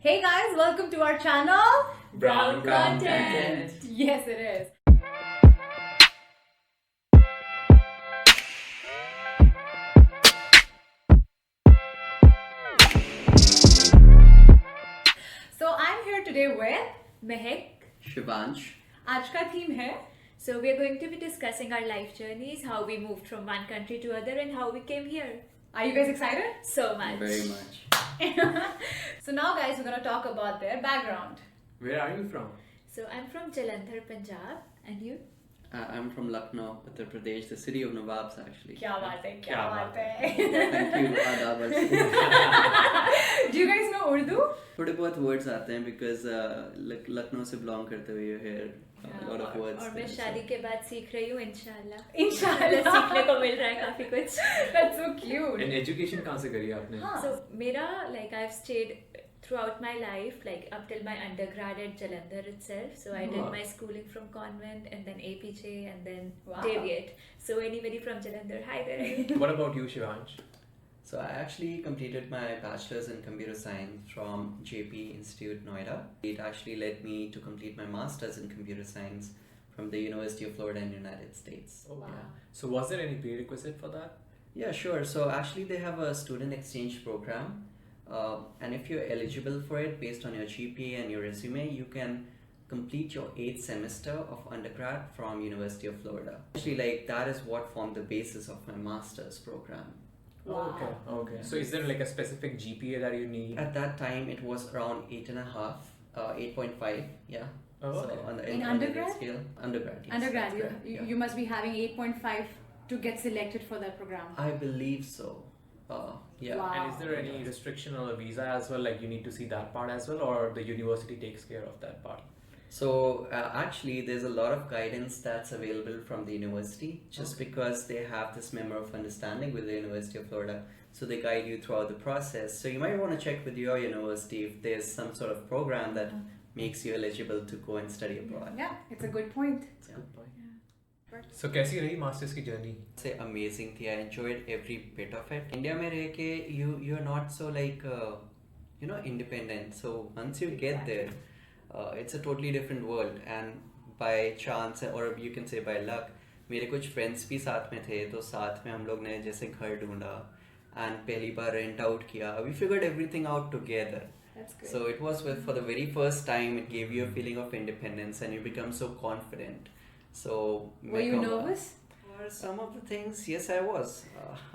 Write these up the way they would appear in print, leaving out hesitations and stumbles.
Hey guys, welcome to our channel. Brown Content. Yes, it is. So I'm here today with Mehek. Shivansh. आज का theme है So we are going to be discussing our life journeys, how we moved from one country to other, and how we came here. Are you guys excited? So much. Very much. So now guys, we're gonna talk about their background. Where are you from? So I'm from Jalandhar, Punjab, and you? I'm from Lucknow, Uttar Pradesh, the city of Nawabs actually. क्या बात है, क्या क्या बात बात है. Thank you, आदाब अर्ज़. Do you guys know Urdu? थोड़े बहुत words आते हैं because लखनऊ से belong करते हुए you hear a lot of words. और मैं there, शादी so. के बाद सीख रही हूँ इंशाल्लाह. Inshallah. सीखने को मिल रहा है काफी कुछ. That's so cute. And education कहाँ से करी आपने? हाँ. So मेरा I've stayed throughout my life, up till my undergrad at Jalandhar itself. So I did Wow. my schooling from convent and then APJ and then Wow. Deviate. So anybody from Jalandhar, hi there. What about you, Shivansh? So I actually completed my bachelor's in computer science from JP Institute, Noida. It actually led me to complete my master's in computer science from the University of Florida in the United States. Oh, Wow. yeah. So was there any prerequisite for that? Yeah, sure. So actually, they have a student exchange program, and if you're eligible for it based on your GPA and your resume, you can complete your 8th semester of undergrad from University of Florida. Actually, that is what formed the basis of my master's program. Wow. Okay. Okay. So is there a specific GPA that you need? At that time, it was around 8.5, 8.5, yeah. Oh, So okay. on the In on the undergrad? scale, undergrad. Yes, Undergrad, that's correct, yeah. you must be having 8.5 to get selected for that program. I believe so. Yeah. Wow. And is there any restriction on the visa as well? Like you need to see that part as well, or the university takes care of that part? So actually, there's a lot of guidance that's available from the university, just Okay. because they have this member of understanding with the University of Florida. So they guide you throughout the process. So you might want to check with your university if there's some sort of program that makes you eligible to go and study abroad. Yeah, it's a good point. That's a good point. So कैसी रही masters की journey? Say amazing thing. I enjoyed every bit of it. India में रह के you're not so independent. So once you get there, it's a totally different world. And by chance or you can say by luck, मेरे कुछ friends भी साथ में थे, तो साथ में हम लोग ने जैसे घर ढूंढा and पहली बार rent out किया. We figured everything out together. That's good. So it was for the very first time, it gave you a feeling of independence and you become so confident. So Were you nervous? For some of the things, yes, I was.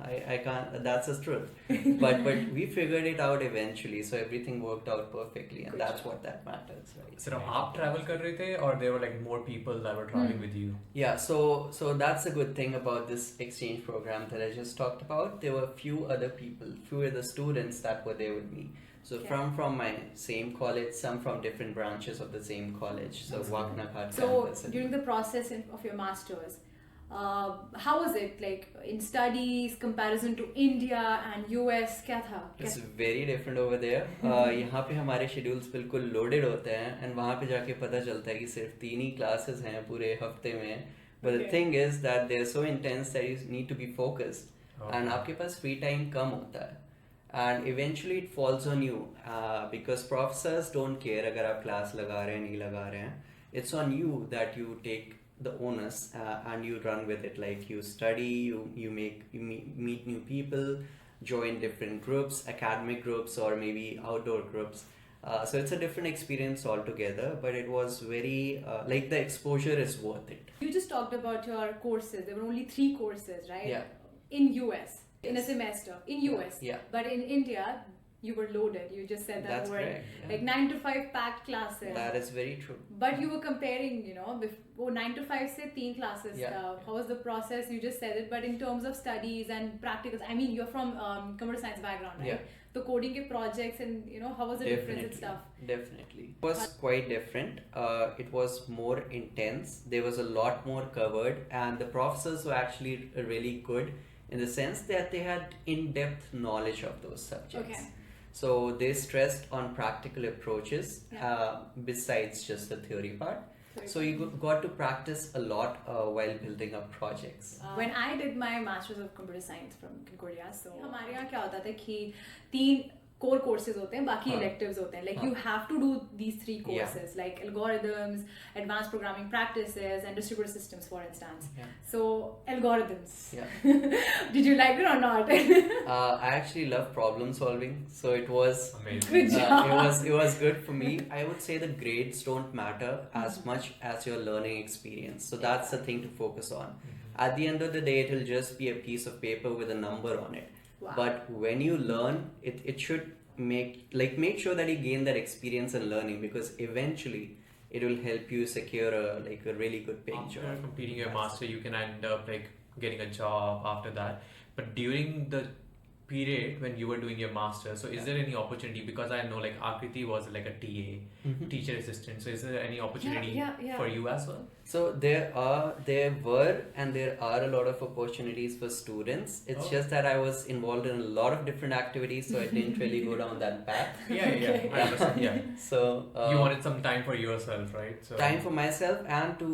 I can't. That's the truth. but we figured it out eventually. So everything worked out perfectly, and Good that's job. what that matters, right? So आप travel कर रहे थे, or there were more people that were traveling with you? Yeah. So that's a good thing about this exchange program that I just talked about. There were few other people, few other students that were there with me. So Okay. from my same college, some from different branches of the same college. So That's cool. Waknakhat So campus. during the process of your masters, how was it in studies comparison to India and US? क्या था? It's very different over there. यहाँ पे हमारे schedules बिल्कुल loaded होते हैं and वहाँ पे जाके पता चलता है कि सिर्फ 3 ही classes हैं पूरे हफ्ते में. But the Okay. thing is that they're so intense that you need to be focused. Okay. And आपके पास free time कम होता है. And eventually it falls on you because professors don't care अगर आप class लगा रहे हैं नहीं लगा रहे हैं. It's on you that you take the onus and you run with it. Like you study, you meet new people, join different groups, academic groups or maybe outdoor groups. So it's a different experience altogether, but it was very the exposure is worth it. You just talked about your courses. There were only 3 courses, right? Yeah. In US, in a Yes. semester, in US. Yeah. But in India, you were loaded. You just said that That's word. correct, yeah. Like 9 to 5 packed classes. That is very true. But you were comparing, 9 to 5 se 3 classes. Yeah. How was the process? You just said it. But in terms of studies and practicals, I mean, you're from computer science background, right? Yeah. The coding ke projects and, how was the difference and stuff? Definitely. It was quite different. It was more intense. There was a lot more covered, and the professors were actually really good in the sense that they had in-depth knowledge of those subjects. Okay. So they stressed on practical approaches besides just the theory part. Very So you got to practice a lot while building up projects. When I did my Masters of Computer Science from Concordia, so हमारे यहाँ क्या होता था कि 3 core courses होते हैं, बाकी हाँ. electives होते हैं. Like हाँ. you have to do these 3 Yeah. courses, like algorithms, advanced programming practices, and distributed systems, for instance. Yeah. So algorithms. Yeah. Did you like it or not? I actually love problem solving, so it was Amazing. Good job. it was good for me. I would say the grades don't matter as much as your learning experience. So that's the thing to focus on. At the end of the day, it will just be a piece of paper with a number on it. Wow. But when you learn, it should make sure that you gain that experience and learning, because eventually it will help you secure a really good paying After job. completing your master, you can end up like getting a job after that. But during the period when you were doing your master, so is there any opportunity? Because I know like Akriti was like a TA, teacher assistant. So is there any opportunity yeah. for you as well? So there were and there are a lot of opportunities for students. It's just that I was involved in a lot of different activities, so I didn't really go down that path. Yeah. I understand. Yeah. So You wanted some time for yourself, right? So time for myself and to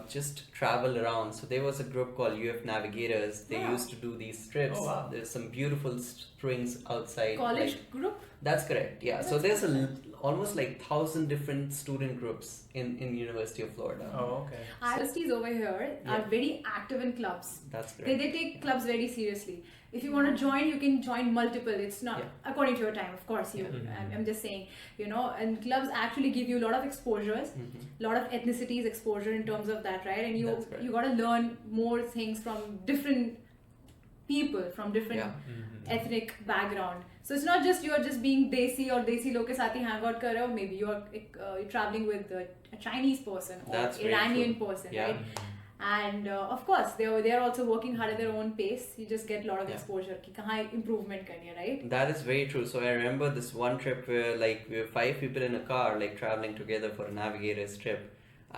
just travel around. So there was a group called UF Navigators. They Wow. used to do these trips. Oh, wow. There's some beautiful springs outside. College like- group? That's correct. Yeah. So That's there's almost like 1,000 different student groups in University of Florida. Oh, okay. Universities over here are Yeah. very active in clubs. That's They correct. take clubs very seriously. If you want to join, you can join multiple. It's not Yeah. according to your time, of course. I'm just saying, and clubs actually give you a lot of exposures, Mhm. lot of ethnicities exposure in terms of that, right? And That's right. you got to learn more things from different people from different Yeah. ethnic background. So it's not just you're just being desi or desi log ke saath hi hang out kar rahe ho. Maybe you're traveling with a Chinese person or That's very Iranian true. person, Yeah. right? And of course they're also working hard at their own pace. You just get a lot of Yeah. exposure ki kahan improvement karni hai, right? That is very true. So I remember this one trip where we were 5 people in a car, like traveling together for a navigator's trip,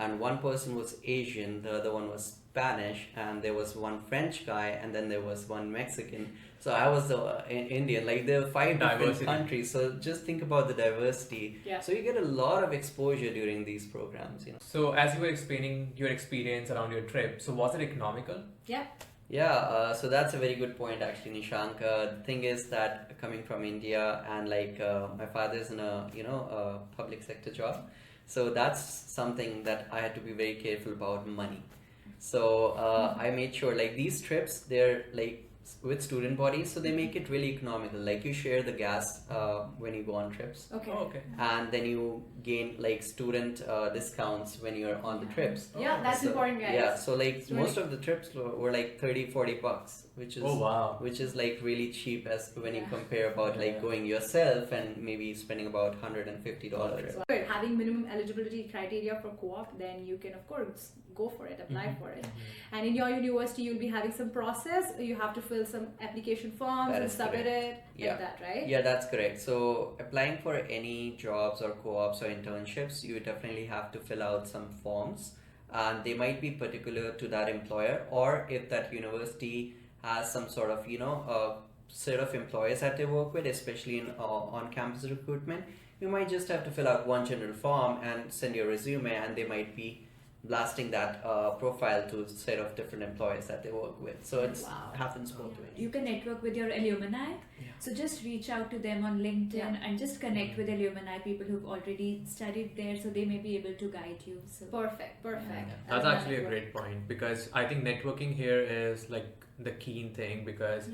and one person was Asian, the other one was Spanish, and there was one French guy, and then there was one Mexican. So I was the Indian. Like there were 5 different Diversity. countries. So just think about the diversity. Yeah. So you get a lot of exposure during these programs. So as you were explaining your experience around your trip, so was it economical? Yeah. Yeah, so that's a very good point actually, Nishank. The thing is that coming from India and my father's in a public sector job, so that's something that I had to be very careful about money. So I made sure like these trips, they're like with student bodies, so they make it really economical. Like you share the gas when you go on trips, Okay. Oh, okay. and then you gain like student discounts when you're on the trips. Yeah, that's So- important, guys. Yeah, so like It's really- most of the trips were like $30-40, which is Oh, wow. which is like really cheap as when you Yeah. compare about like Yeah. going yourself and maybe spending about $150. So, having minimum eligibility criteria for co-op, then you can of course go for it, apply for it. And in your university, you'll be having some process. You have to fill some application forms That and is submit correct. it, Yeah. like that, right? Yeah, that's correct. So applying for any jobs or co-ops or internships, you definitely have to fill out some forms, and they might be particular to that employer, or if that university has some sort of set of employers that they work with, especially in on-campus recruitment, you might just have to fill out one general form and send your resume, and they might be blasting that profile to a set of different employers that they work with. So it Wow. happens both ways. You can network with your alumni. Yeah. So just reach out to them on LinkedIn and just connect with alumni, people who've already studied there, so they may be able to guide you. So Perfect. Yeah. That's actually a great point, because I think networking here is like the key thing, because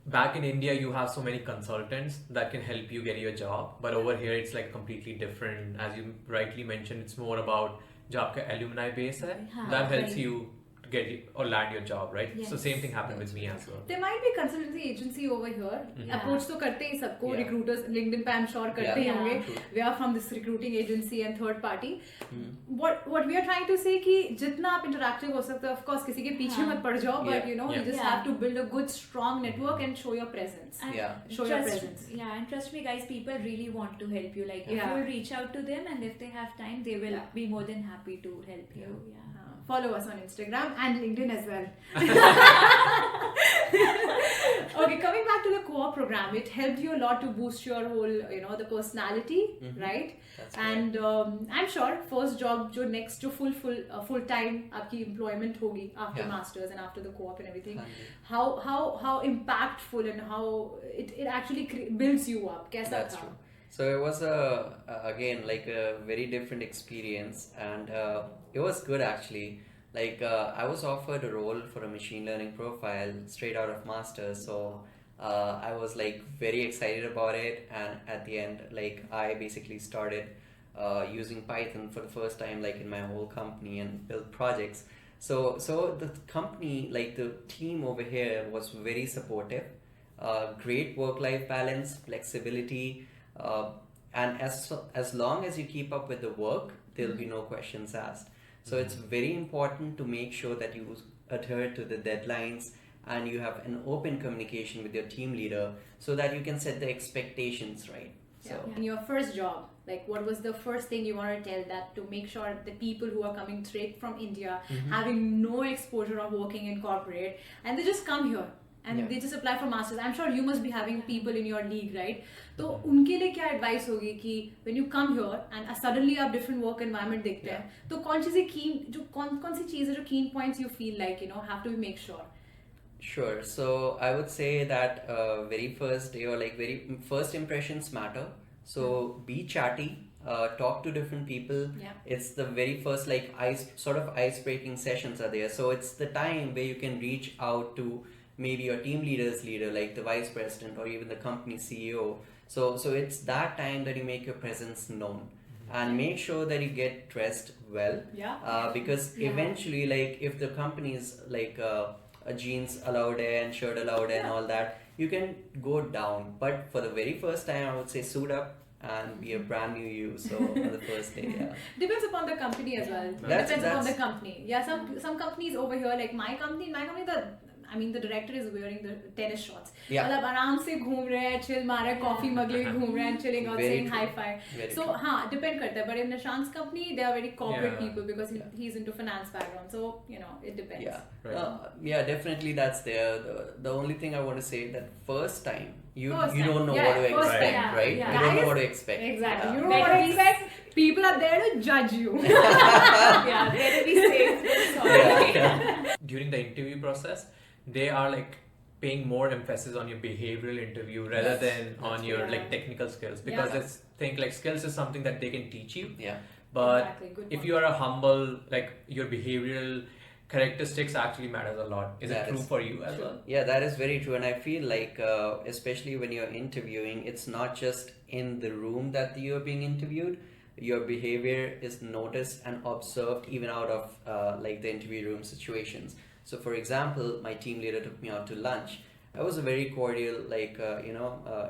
back in India you have so many consultants that can help you get your job, but over here it's like completely different. As you rightly mentioned, it's more about जो आपका alumni base है, हाँ, that helps right. you to get or land your job, right? So Yes. same thing happened with me as well. There might be consultancy agency over here. Approach तो करते ही सबको, Yeah. recruiters LinkedIn पे I'm sure करते ही Yeah. होंगे. True. We are from this recruiting agency and third party. Mhm. What we are trying to say कि जितना आप interactive हो सकते हो, of course किसी के पीछे हाँ. मत पड़ जाओ, but Yeah. you know you Yeah. just Yeah. have to build a good strong network and show your presence. And Yeah. Show your presence. Yeah, and trust me, guys, people really want to help you. Like, if Yeah. you reach out to them, and if they have time, they will Yeah. be more than happy to help you. Yeah. Follow us on Instagram and LinkedIn as well. Okay, coming back to the co-op program, it helped you a lot to boost your whole, the personality, right? That's And I'm sure first job जो next जो full time आपकी employment होगी after Yeah. masters and after the co-op and everything. right. How impactful and how it actually builds you up. कैसा That's था? true. So it was again like a very different experience, and it was good actually. Like I was offered a role for a machine learning profile straight out of masters, so I was like very excited about it. And at the end, like I basically started using Python for the first time, like in my whole company, and built projects. So the company, like the team over here, was very supportive. Great work-life balance, flexibility. And as long as you keep up with the work, there'll be no questions asked. So it's very important to make sure that you adhere to the deadlines and you have an open communication with your team leader so that you can set the expectations right. So Yeah. In your first job, like what was the first thing you want to tell that to make sure the people who are coming straight from India, having no exposure of working in corporate, and they just come here and Yeah. they just apply for masters. I'm sure you must be having people in your league, right? तो उनके लिए क्या advice होगी कि when you come here and suddenly आप different work environment देखते हैं, तो कौन सी चीज़ है जो keen points you feel like have to be make sure. Sure. So I would say that very first day or like very first impressions matter. So be chatty, talk to different people. Yeah. It's the very first like ice breaking sessions are there. So it's the time where you can reach out to maybe your team leader's leader, like the vice president or even the company CEO. So it's that time that you make your presence known. And make sure that you get dressed well. Yeah. Because eventually, like if the company is like a jeans allowed and shirt allowed and all that, you can go down. But for the very first time, I would say suit up and be a brand new you. So on the first day, yeah. Depends upon the company as well. That's- Depends upon the that's- company. Yeah, some companies over here, like my company, the director is wearing the tennis shorts. Yeah. मतलब आराम से घूम रहे हैं, chill मार रहे हैं, coffee mug लेके घूम रहे हैं, chilling out, Very saying true. high five. Very So true. हाँ, depend करता है. But in Nishant's company, they are very corporate Yeah. people because Yeah. he's into finance background. So it depends. Yeah, Right. yeah, definitely that's there. The only thing I want to say that first time you First you time. don't know Yeah, what to first expect, time. right? Yeah. You don't know Guys, what to expect. Exactly. Yeah. You don't know what to expect. People are there to judge you. Yeah, better be safe than sorry. Yeah. During the interview process, they are like paying more emphasis on your behavioral interview rather Yes, than on that's your true. like technical skills, because Yeah. I think like skills is something that they can teach you, Yeah. but Exactly. Good if point. you are a humble, like your behavioral characteristics actually matters a lot. Is That it true is for you as well? Yeah, that is very true. And I feel like, especially when you're interviewing, it's not just in the room that you're being interviewed. Your behavior is noticed and observed even out of like the interview room situations. So, for example, my team leader took me out to lunch. It was a very cordial, like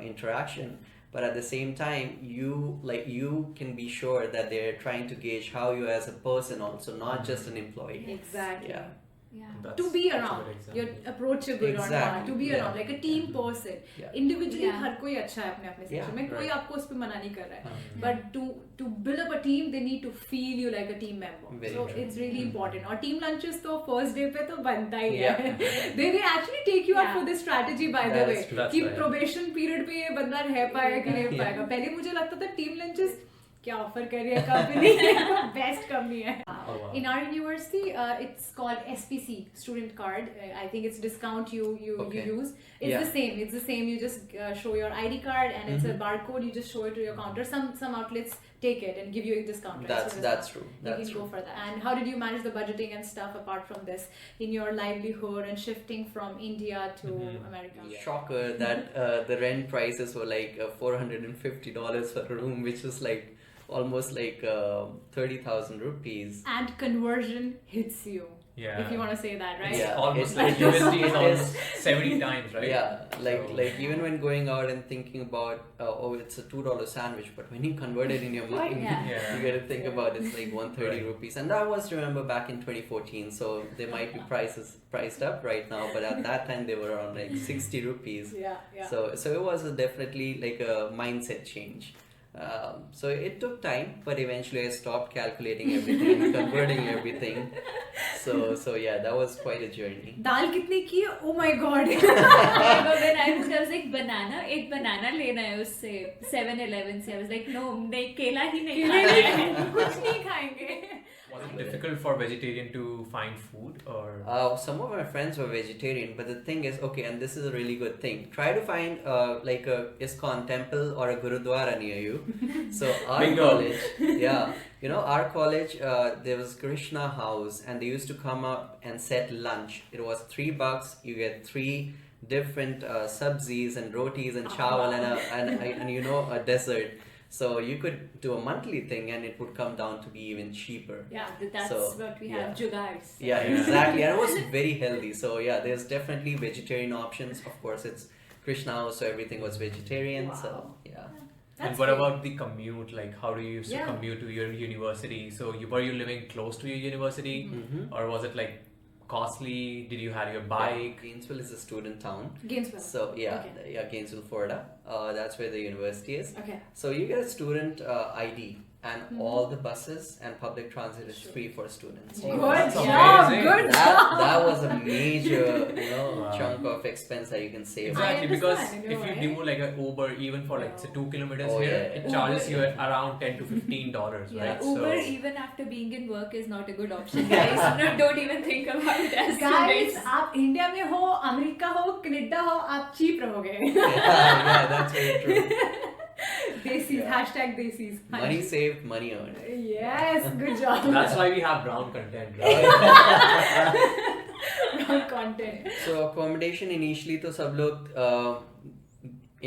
interaction. But at the same time, you can be sure that they're trying to gauge how you as a person, also not just an employee. Exactly. Yeah. Yeah. To be that's a around, good example. you're approachable or not. Exactly, To be yeah. around, like a team person. Yeah. Individually, Yeah. हर कोई अच्छा है अपने अपने Yeah, section में, कोई right. आपको उस पे मना नहीं कर रहा है. हाँ. But to build up a team, they need to feel you like a team member. Very So true. it's really important. और team lunches तो first day पे तो बनता ही Yeah. है. They actually take you out Yeah. for this strategy by the That way. is true. That's कि right. probation period पे ये बंदा रह पाएगा कि नहीं Yeah. पाएगा. पहले मुझे लगता था team lunches क्या ऑफर कर रही है कंपनी, बेस्ट कंपनी है. Oh, wow. In our university, it's called SPC, student card. I think it's discount you Okay. use. It's Yeah. the same. It's the same. You just show your ID card and it's a barcode. You just show it to your counter. Some outlets take it and give you a discount. Right? That's So that's true. you That's can true. go for that. And how did you manage the budgeting and stuff apart from this in your livelihood and shifting from India to America? Shocker that the rent prices were like $450 for a room, which was like almost like 30,000 rupees. And conversion hits you. Yeah. If you want to say that, right? It's Yeah, almost it's- like USD is it's- almost 70 times, right? Yeah, like So- like even when going out and thinking about oh it's a $2 sandwich, but when you convert it in your mind, Yeah. Yeah. you got to think about it's like 130 Right. rupees, and that was remember back in 2014. So they might be prices priced up right now, but at that time they were around like 60 rupees. Yeah, yeah. So it was definitely like a mindset change. So it took time, but eventually I stopped calculating everything, converting everything. So yeah, that was quite a journey. दाल कितने की है? Oh my god. But when I was like banana, एक banana लेना है उससे 7-Eleven से. I was like, no, नहीं केला ही नहीं खाना है. कुछ नहीं खाएंगे. Was it difficult for vegetarian to find food or? Some of my friends were vegetarian, but the thing is, okay, and this is a really good thing. Try to find like a ISKCON temple or a Gurudwara near you. So our Bingo. college, yeah, you know, our college, there was Krishna House, and they used to come up and set lunch. It was $3. You get 3 different sabzis and rotis and chawal and you know a dessert. So you could do a monthly thing, and it would come down to be even cheaper. Yeah, that's So, what we yeah. have. Jugaads. Yeah, exactly. And it was very healthy. So yeah, there's definitely vegetarian options. Of course, it's Krishna House, so everything was vegetarian. So Wow. yeah. And what about the commute? Like, how do you used to Yeah. commute to your university? So were you living close to your university, Mm-hmm. or was it like costly? Did you have your bike? Gainesville is a student town. Gainesville. So yeah, Okay. yeah, Gainesville, Florida. That's where the university is. Okay. So you get a student ID, and all the buses and public transit is free for students. Oh, Good that's job. amazing. Good That, job. that was a major, you know, Wow. chunk of expense that you can save. Exactly, I because understand, if you right? do like an Uber, even for like say 2 kilometers Oh, here, yeah. it charges you at around $10 to $15, Yeah, right? Uber So even after being in work is not a good option, guys. No, don't even think about it as Guys, students. आप India में हो, America हो, Canada हो, आप cheap रहोगे. Yeah, that's very true. Desis, Yeah. hashtag Desis. Money saved, money earned. Yes, good job. that's why we have brown content, right? Wrong content. So accommodation initially तो सब लोग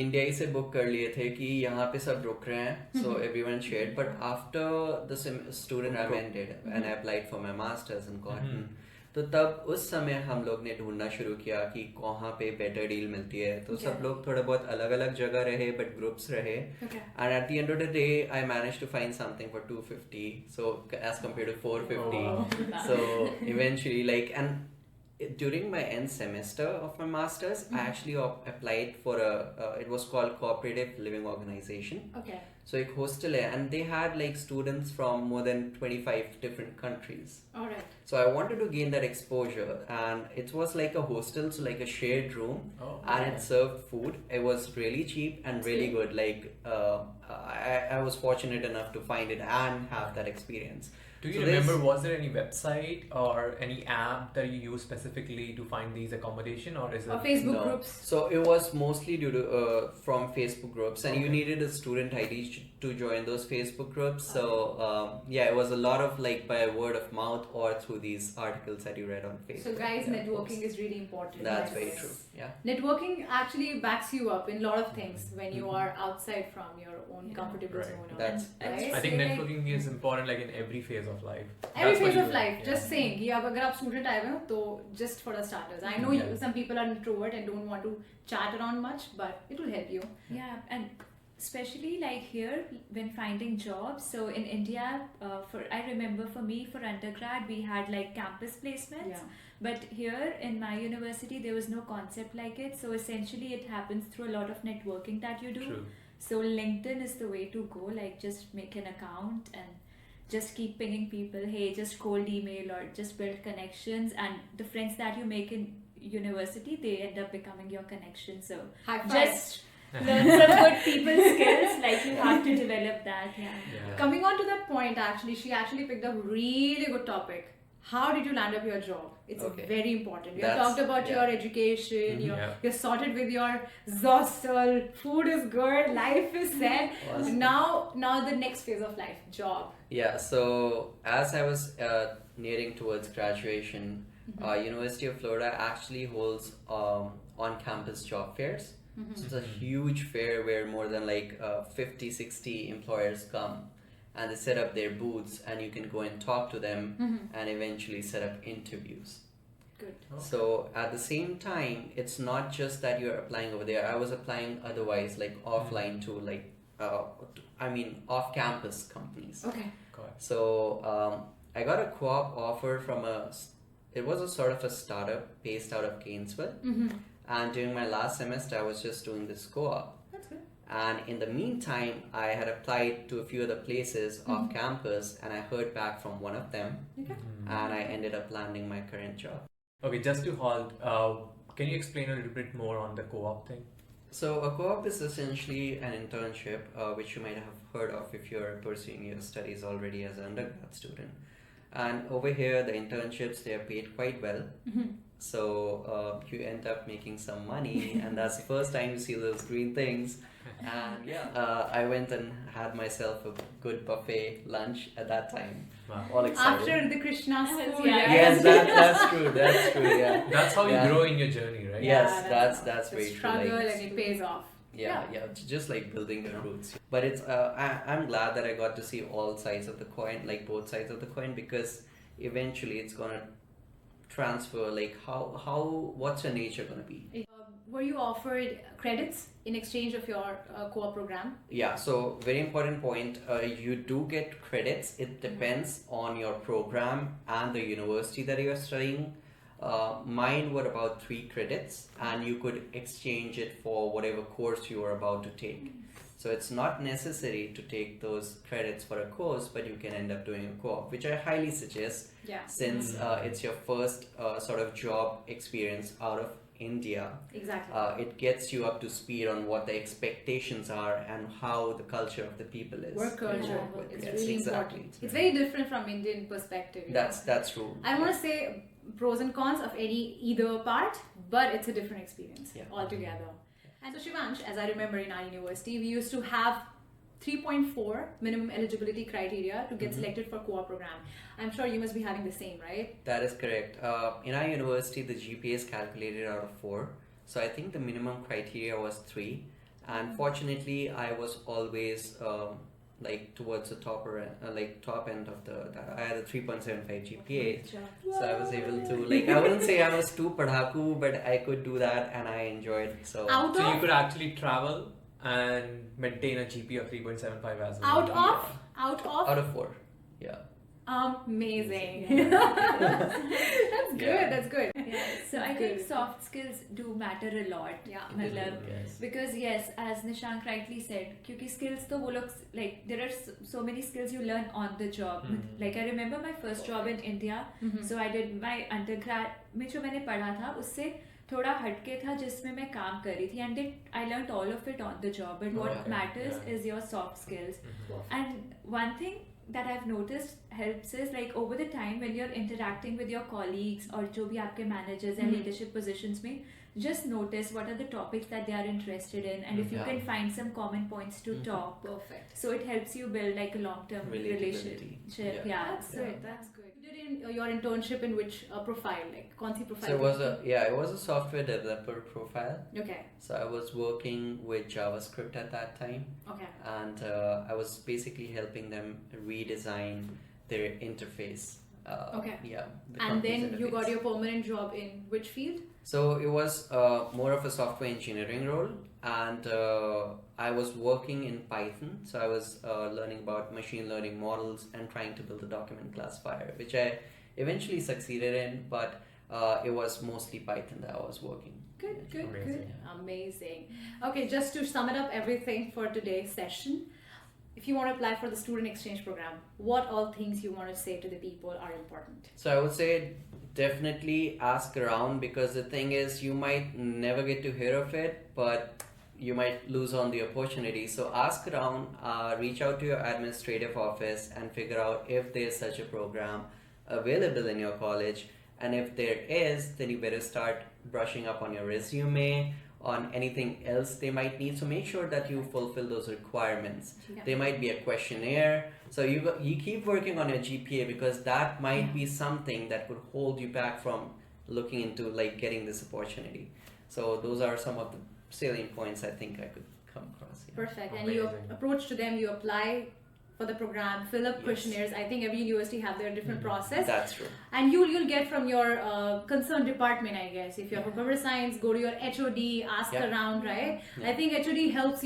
India ही से book कर लिए थे कि यहाँ पे सब रुक रहे हैं, so everyone shared. But after the student I ended and I applied for my masters in cotton, तो तब उस समय हम लोग ने ढूंढना शुरू किया कि कहाँ पे बेटर डील मिलती है. तो सब Okay. लोग थोड़ा बहुत अलग अलग जगह रहे, but groups रहे. Okay. And at the end of the day, I managed to find something for $250. So as compared to $450. Oh. So eventually, like, and during my end semester of my masters, I actually applied for it was called Cooperative Living Organization. Okay. So एक hostel है, and they had like students from more than 25 different countries. All right. So I wanted to gain that exposure, and it was like a hostel, so like a shared room, Oh. and it served food. It was really cheap and really good. Like I was fortunate enough to find it and have that experience. Do you So there's- remember, was there any website or any app that you use specifically to find these accommodation, or is Or it? Facebook No. groups. So it was mostly due to from Facebook groups, and you needed a student ID to join those Facebook groups. So yeah, it was a lot of like by word of mouth or through these articles that you read on Facebook. So guys, Yeah, networking posts. is really important. That's Yes. very true. Yeah. Networking actually backs you up in a lot of things when you are outside from your own Yeah. comfortable Right. zone. That's- right? I think networking is important, like in every phase of life. Every That's what phase you of were- life. yeah. Just saying कि अब अगर आप student आए हुए हो तो just for the starters. I know Yeah. some people are introvert and don't want to chat around much, but it will help you. Yeah, and especially like here when finding jobs. So in India, I remember for me for undergrad we had like campus placements. Yeah. But here in my university there was no concept like it. So essentially it happens through a lot of networking that you do. True. So LinkedIn is the way to go. Like just make an account and just keep pinging people. Hey, just cold email or just build connections. And the friends that you make in university, they end up becoming your connections. So High five. just learn some good people skills. Like you have to develop that. Yeah. Yeah. Coming on to that point, actually, she actually picked up a really good topic. How did you land up your job? It's Okay. very important. You That's- talked about yeah. your education. Mhm. Yeah. You're sorted with your Zostel. Food is good. Life is set. Awesome. Now the next phase of life, job. Yeah, so as I was nearing towards graduation, University of Florida actually holds on-campus job fairs. So it's a huge fair where more than like 50, 60 employers come, and they set up their booths, and you can go and talk to them and eventually set up interviews. Good. Oh. So at the same time, it's not just that you're applying over there. I was applying otherwise, like offline to like, off-campus companies. Okay. Got it. So I got a co-op offer from it was a sort of a startup based out of Gainesville. Mm-hmm. And during my last semester, I was just doing this co-op. That's good. And in the meantime, I had applied to a few other places off campus, and I heard back from one of them, Okay. and I ended up landing my current job. Okay, just to halt, can you explain a little bit more on the co-op thing? So a co-op is essentially an internship, which you might have heard of if you're pursuing your studies already as an undergrad student. And over here, the internships, they are paid quite well. So you end up making some money, and that's the first time you see those green things. And I went and had myself a good buffet lunch at that time. Wow. All excited. After the Krishna school, Yeah. Yes, that's true. That's true. Yeah. That's how you Yeah. grow in your journey, right? Yes, Yeah, that's the very true. struggle Like, and it pays off. yeah, just like building the roots. But it's I'm glad that I got to see all sides of the coin, like both sides of the coin, because eventually it's gonna transfer. Like what's your nature gonna be? Were you offered credits in exchange of your co-op program? Yeah, so very important point. You do get credits. It depends on your program and the university that you're studying. Mine were about 3 credits, and you could exchange it for whatever course you are about to take. So it's not necessary to take those credits for a course, but you can end up doing a co-op, which I highly suggest, Yeah, since it's your first sort of job experience out of India. exactly. It gets you up to speed on what the expectations are and how the culture of the people is. Work culture. Yeah. It's Yes, really exactly. important. It's very different from Indian perspective. you know. That's true. I don't want to say pros and cons of either part, but it's a different experience Yeah. altogether. And so Shivansh, as I remember in our university, we used to have 3.4 minimum eligibility criteria to get selected for co-op program. I'm sure you must be having the same, right? That is correct. In our university, the GPA is calculated out of 4. So I think the minimum criteria was 3. And fortunately, I was always like towards the top end of that. I had a 3.75 GPA. So I was able to, like, I wouldn't say I was too padhaku, but I could do that and I enjoyed. So Out So you of could actually travel and maintain a GPA of 3.75 as well. out of 4. Yeah. amazing. That's good. Yeah. That's good. Yeah, so I think soft skills do matter a lot. Yeah. मतलब, Yes. because yes, as Nishank rightly said, क्योंकि skills तो वो लोग, like there are so many skills you learn on the job. Like I remember my first job in India. So I did my undergrad में जो मैंने पढ़ा था उससे थोड़ा हटके था जिसमें मैं काम कर रही थी, and I learned all of it on the job. But what Okay. matters is your soft skills. And one thing that I've noticed helps is like over the time when you're interacting with your colleagues or जो भी आपके managers and leadership positions में, just notice what are the topics that they are interested in, and if you Yeah. can find some common points to talk, Perfect. so it helps you build like a long-term Relatability. relationship. Yeah. That's good. That's good. You did in your internship in which profile, like कौन सी profile? So it was a software developer profile. Okay. So I was working with JavaScript at that time, Okay. and I was basically helping them redesign their interface. Okay. Yeah. the And then company's you got interface. your permanent job in which field? So it was more of a software engineering role, and I was working in Python. So I was learning about machine learning models and trying to build a document classifier, which I eventually succeeded in, but it was mostly Python that I was working. Good, good, Amazing. good. Amazing. Okay, just to sum it up everything for today's session, if you want to apply for the student exchange program, what all things you want to say to the people are important? So I would say definitely ask around, because the thing is you might never get to hear of it, but you might lose on the opportunity. So ask around, reach out to your administrative office and figure out if there's such a program available in your college. And if there is, then you better start brushing up on your resume, on anything else they might need. So make sure that you fulfill those requirements. Yeah. There might be a questionnaire. So you keep working on your GPA, because that might be something that could hold you back from looking into like getting this opportunity. So those are some of the salient points I think I could come across. Yeah. Perfect. And you Amazing. approach to them, you apply for the program, fill up Yes. questionnaires. I think every university have their different process. That's true. And you'll get from your concerned department, I guess. If you're from computer science, go to your HOD, ask Yeah. around, right? Yeah. I think HOD helps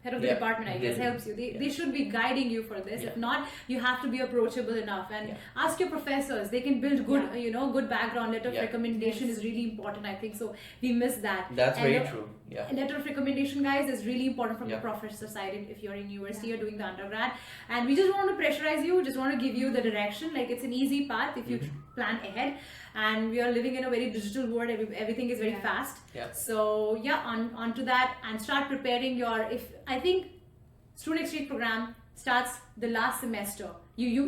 head of the Yeah, department, I they guess, do. helps you. They Yeah. should be guiding you for this. Yeah. If not, you have to be approachable enough and Yeah. ask your professors. They can build good, good background. Letter of Yeah. recommendation Yes. is really important, I think. So we miss that. That's And very the- true. Yeah. a letter of recommendation, guys, is really important from Yeah. the professor side if you're in university or doing the undergrad. And we just want to pressurize you, just want to give you the direction. Like, it's an easy path if you plan ahead. And we are living in a very digital world. Everything is very Yeah. fast. Yeah. So yeah, on to that, and start preparing your. If I think student exchange program starts the last semester. You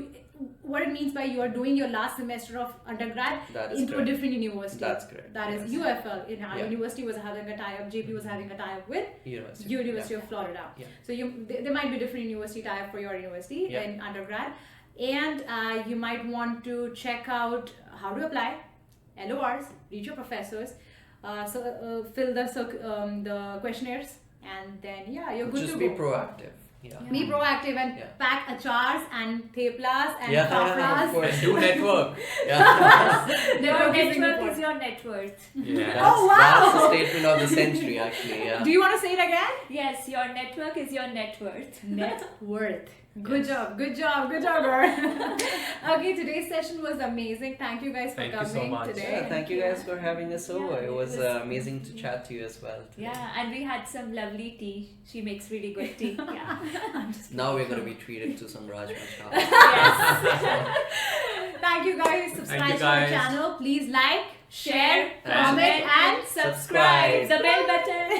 what it means by you are doing your last semester of undergrad That is into correct. a different university. That's correct. That is Yes. UFL. In our Yeah. university was having a tie-up. JP was having a tie-up with University. of Florida. Yeah. So there might be different university tie-up for your university Yeah. in undergrad, and you might want to check out how to apply, LORs, reach your professors, fill the questionnaires, and then you're good Just to be go. proactive. Yeah. Be proactive and Yeah. pack achars and theplas and Yeah, of fafras. course. And do network. Yeah. Your Network is network important. is your net worth. Yeah. That's, Oh, wow. That's the statement of the century, actually. Yeah. Do you want to say it again? Yes, your network is your net worth. Net worth. Good job, girl. Okay, today's session was amazing. Thank you guys for Thank you coming so much. today. Yeah, thank you guys for having us over. Yeah, it was it was amazing to chat to you as well. today. Yeah, and we had some lovely tea. She makes really good tea. Yeah. Now we're going to be treated to some Rajma chawal. Yes. Thank you guys. Subscribe to our guys. channel. Please like, share, Share, comment, and subscribe. The bell button.